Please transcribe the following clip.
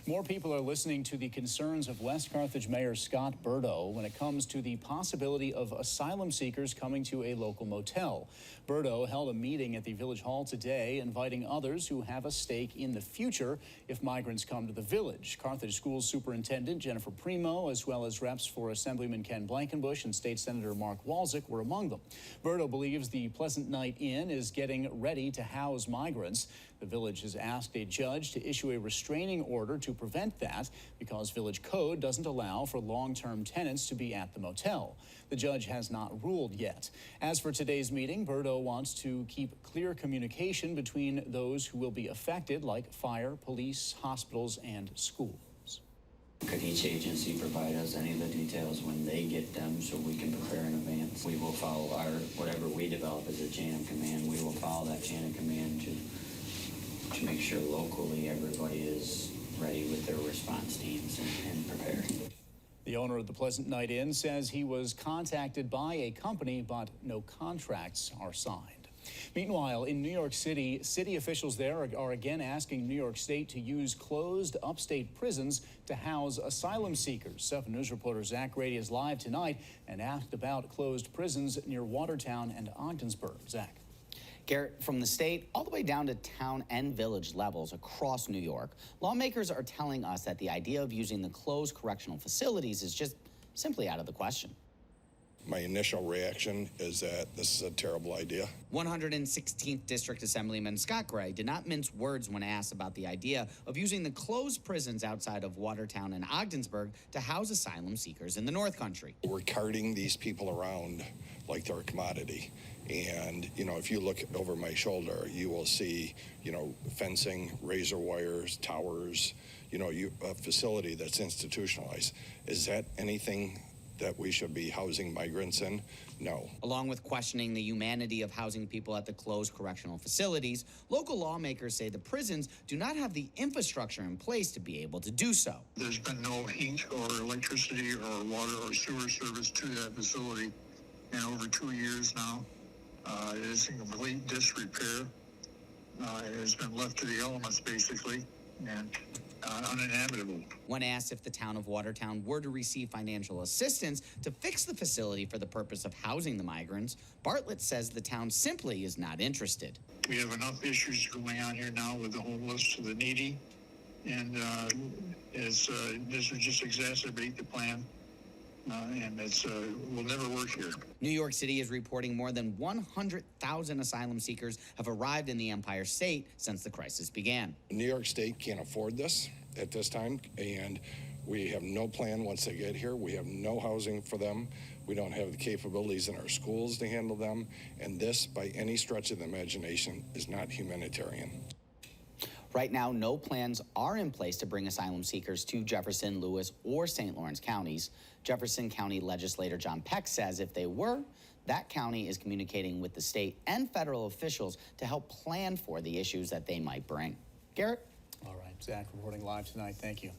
More people are listening to the concerns of West Carthage Mayor Scott Burdo when it comes to the possibility of asylum seekers coming to a local motel. Burdo held a meeting at the Village Hall today, inviting others who have a stake in the future if migrants come to the village. Carthage Schools Superintendent Jennifer Primo, as well as reps for Assemblyman Ken Blankenbush and State Senator Mark Walczyk were among them. Burdo believes the Pleasant Night Inn is getting ready to house migrants. The village has asked a judge to issue a restraining order to prevent that because village code doesn't allow for long-term tenants to be at the motel. The judge has not ruled yet. As for today's meeting, Burdo wants to keep clear communication between those who will be affected, like fire, police, hospitals, and schools. Could each agency provide us any of the details when they get them so we can prepare in advance? We will follow whatever we develop as a chain of command. We will follow that chain of command to make sure locally everybody is ready with their response teams and prepared. The owner of the Pleasant Night Inn says he was contacted by a company, but no contracts are signed. Meanwhile, in New York City, city officials there are again asking New York State to use closed upstate prisons to house asylum seekers. 7 News reporter Zach Grady is live tonight and asked about closed prisons near Watertown and Ogdensburg. Zach. Garrett, from the state all the way down to town and village levels across New York, lawmakers are telling us that the idea of using the closed correctional facilities is just simply out of the question. My initial reaction is that this is a terrible idea. 116th District Assemblyman Scott Gray did not mince words when asked about the idea of using the closed prisons outside of Watertown and Ogdensburg to house asylum seekers in the North Country. We're carting these people around like they're a commodity. And, you know, if you look over my shoulder, you will see, you know, fencing, razor wires, towers, you know, a facility that's institutionalized. Is that anything that we should be housing migrants in? No. Along with questioning the humanity of housing people at the closed correctional facilities, local lawmakers say the prisons do not have the infrastructure in place to be able to do so. There's been no heat or electricity or water or sewer service to that facility in over 2 years now. It is in complete disrepair. It has been left to the elements, basically, and uninhabitable. When asked if the town of Watertown were to receive financial assistance to fix the facility for the purpose of housing the migrants, Bartlett says the town simply is not interested. We have enough issues going on here now with the homeless, the needy, and this would just exacerbate the plan. And it's will never work here. New York City is reporting more than 100,000 asylum seekers have arrived in the Empire State since the crisis began. New York State can't afford this at this time, and we have no plan once they get here. We have no housing for them. We don't have the capabilities in our schools to handle them, and this, by any stretch of the imagination, is not humanitarian. Right now, no plans are in place to bring asylum seekers to Jefferson, Lewis, or St. Lawrence counties. Jefferson County legislator John Peck says if they were, that county is communicating with the state and federal officials to help plan for the issues that they might bring. Garrett? All right, Zach reporting live tonight. Thank you.